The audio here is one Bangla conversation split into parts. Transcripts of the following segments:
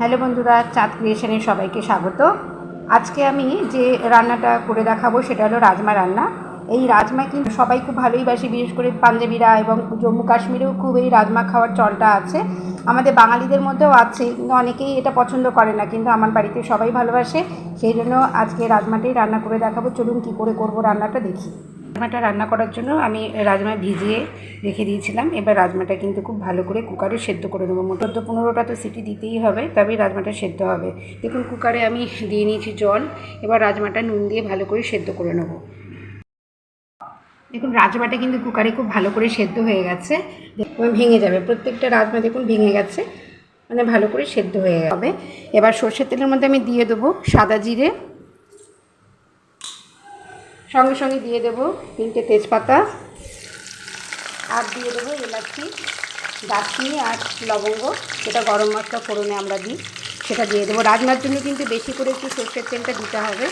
হ্যালো বন্ধুরা, চাঁদ ক্রিয়েশনে সবাইকে স্বাগত। আজকে আমি যে রান্নাটা করে দেখাবো সেটা হলো রাজমা রান্না। এই রাজমা কিন্তু সবাই খুব ভালোই বাসে, বিশেষ করে পাঞ্জাবিরা এবং জম্মু কাশ্মীরেও খুব এই রাজমা খাওয়ার চলটা আছে। আমাদের বাঙালিদের মধ্যেও আছে, কিন্তু অনেকেই এটা পছন্দ করে না, কিন্তু আমার বাড়িতে সবাই ভালোবাসে। সেই জন্য আজকে রাজমাটাই রান্না করে দেখাবো। চলুন কী করে করবো রান্নাটা দেখি। রাজমাটা রান্না করার জন্য আমি রাজমা ভিজিয়ে রেখে দিয়েছিলাম। এবার রাজমাটা কিন্তু খুব ভালো করে কুকারে সেদ্ধ করে নেবো। 14-15টা তো সিটি দিতেই হবে, তবেই রাজমাটা সেদ্ধ হবে। দেখুন কুকারে আমি দিয়ে নিয়েছি জল। এবার রাজমাটা নুন দিয়ে ভালো করে সেদ্ধ করে নেবো। দেখুন রাজমাটা কিন্তু কুকারে খুব ভালো করে সেদ্ধ হয়ে গেছে। দেখুন ভেঙে যাবে, প্রত্যেকটা রাজমা দেখুন ভেঙে গেছে, মানে ভালো করে সেদ্ধ হয়ে যাবে। এবার সর্ষের তেলের মধ্যে আমি দিয়ে দেবো সাদা জিরে, সঙ্গে সঙ্গে দিয়ে দেবো 3টে তেজপাতা, আর দিয়ে দেবো এলাচি, দারচিনি আর লবঙ্গ, যেটা গরম মশলা ফোড়নে আমরা দিই, সেটা দিয়ে দেবো। রাজমার জন্য কিন্তু বেশি করে একটু সর্ষের তেলটা দিতে হবে।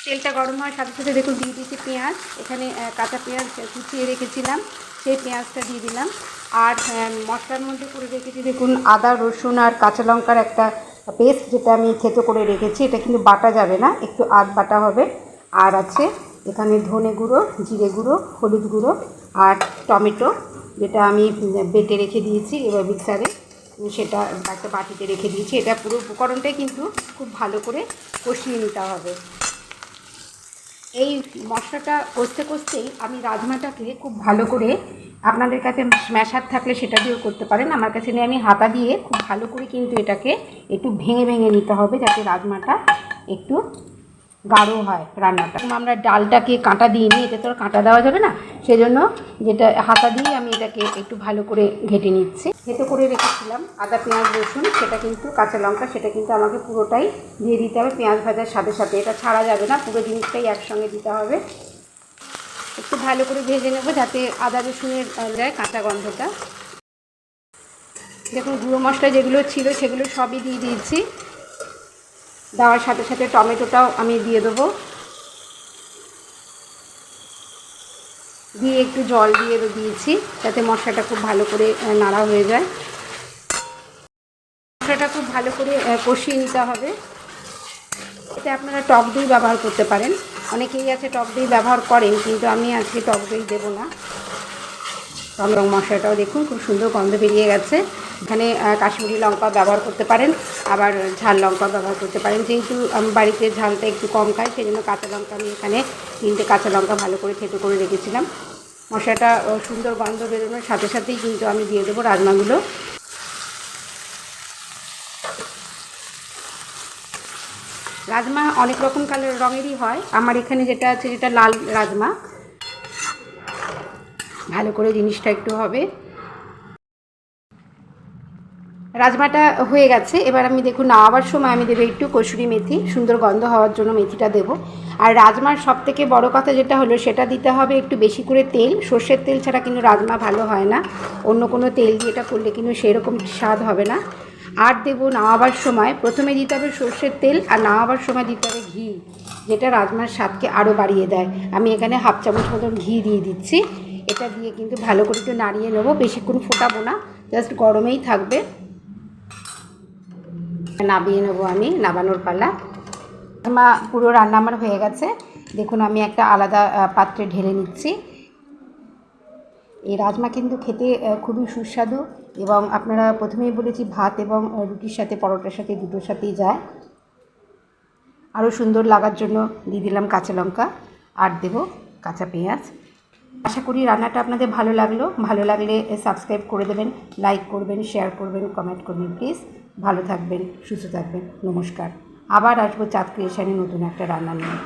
তেলটা গরম হওয়ার সাথে সাথে দেখুন দিয়ে দিয়েছি পেঁয়াজ। এখানে কাঁচা পেঁয়াজ কুচিয়ে রেখেছিলাম, সেই পেঁয়াজটা দিয়ে দিলাম। আর মশলার মধ্যে করে রেখেছি দেখুন আদা, রসুন আর কাঁচা লঙ্কার একটা পেস্ট, যেটা আমি থেতো করে রেখেছি। এটা কিন্তু বাটা যাবে না, একটু আধ বাটা হবে। আর আছে এখানে ধনে গুঁড়ো, জিরে গুঁড়ো, হলুদ গুঁড়ো আর টমেটো, যেটা আমি বেটে রেখে দিয়েছি এবার মিক্সারে, সেটা একটা বাটিতে রেখে দিয়েছি। এটা পুরো উপকরণটাই কিন্তু খুব ভালো করে কষিয়ে নিতে হবে। এই মশলাটা কষতে কষতেই আমি রাজমাটাকে খুব ভালো করে, আপনাদের কাছে স্ম্যাশার থাকলে সেটা দিয়েও করতে পারেন, আমার কাছে নিয়ে আমি হাতা দিয়ে খুব ভালো করে কিন্তু এটাকে একটু ভেঙে ভেঙে নিতে হবে, যাতে রাজমাটা একটু গাঢ় হয় রান্নাটা। আমরা ডালটাকে কাঁটা দিইনি, এতে তো আর কাঁটা দেওয়া যাবে না, সেজন্য যেটা হাতা দিয়ে আমি এটাকে একটু ভালো করে ঘেটে নিচ্ছি। ঘেটে করে রেখেছিলাম আদা, পেঁয়াজ, রসুন, সেটা কিন্তু কাঁচা লঙ্কা, সেটা কিন্তু আমাকে পুরোটাই দিয়ে দিতে হবে পেঁয়াজ ভাজার সাথে সাথে। এটা ছাড়া যাবে না, পুরো জিনিসটাই একসঙ্গে দিতে হবে। একটু ভালো করে ভেজে নেবো, যাতে আদা রসুনের যায় কাঁচা গন্ধটা। দেখুন গুঁড়ো মশলা যেগুলো ছিল সেগুলো সবই দিয়ে দিয়েছি। দেওয়ার সাথে সাথে টমেটোটাও আমি দিয়ে দেবো, দিয়ে একটু জল দিয়ে দিয়েছি, যাতে মশলাটা খুব ভালো করে নাড়া হয়ে যায়। মশলাটা খুব ভালো করে কষিয়ে নিতে হবে। এতে আপনারা টক দই ব্যবহার করতে পারেন, অনেকেই আছে টক দই ব্যবহার করেন, কিন্তু আমি আজকে টক দই দেবো না। এবং মশলাটাও দেখুন খুব সুন্দর গন্ধ বেরিয়ে গেছে। এখানে কাশ্মীরি লঙ্কা ব্যবহার করতে পারেন, আবার ঝাল লঙ্কা ব্যবহার করতে পারেন। যেহেতু আমি বাড়িতে ঝালটা একটু কম খাই, সেই জন্য কাঁচা লঙ্কা আমি এখানে 3টে কাঁচা লঙ্কা ভালো করে থেতো করে রেখেছিলাম। মশলাটা সুন্দর গন্ধ বেরোনোর সাথে সাথেই কিন্তু আমি দিয়ে দেবো রাজমাগুলো। রাজমা অনেক রকম কালার রঙেরই হয়, আমার এখানে যেটা আছে যেটা লাল রাজমা। ভালো করে জিনিসটা একটু হবে। রাজমাটা হয়ে গেছে, এবার আমি দেখুন নামাবার সময় আমি দেবো একটু কসুরি মেথি, সুন্দর গন্ধ হওয়ার জন্য মেথিটা দেবো। আর রাজমার সবথেকে বড় কথা যেটা হলো, সেটা দিতে হবে একটু বেশি করে তেল। সর্ষের তেল ছাড়া কিন্তু রাজমা ভালো হয় না, অন্য কোনো তেল দিয়ে এটা করলে কিন্তু সেরকম স্বাদ হবে না। আর দেবো নামাবার সময়, প্রথমে দিতে হবে সর্ষের তেল, আর নামাবার সময় দিতে হবে ঘি, যেটা রাজমার স্বাদকে আরও বাড়িয়ে দেয়। আমি এখানে 1/2 চামচ মতন ঘি দিয়ে দিচ্ছি। এটা দিয়ে কিন্তু ভালো করে একটু নাড়িয়ে নেবো, বেশিক্ষণ ফোটাবো না, জাস্ট গরমেই থাকবে। নামিয়ে নেবো আমি, নামানোর পালা। পুরো রান্না আমার হয়ে গেছে। দেখুন আমি একটা আলাদা পাত্রে ঢেলে নিচ্ছি। এই রাজমা কিন্তু খেতে খুবই সুস্বাদু, এবং আপনারা প্রথমেই বলেছি ভাত এবং রুটির সাথে, পরোটার সাথে, দুটোর সাথেই যায়। আরও সুন্দর লাগার জন্য দিয়ে দিলাম কাঁচা লঙ্কা, আর দেবো কাঁচা পেঁয়াজ। আশা করি রান্নাটা আপনাদের ভালো লাগলো। ভালো লাগলে সাবস্ক্রাইব করে দেবেন, লাইক করবেন, শেয়ার করবেন, কমেন্ট করবেন প্লিজ। ভালো থাকবেন, সুস্থ থাকবেন। নমস্কার। আবার আসবো চাঁদ ক্রিয়েশনে নতুন একটা রান্না নিয়ে।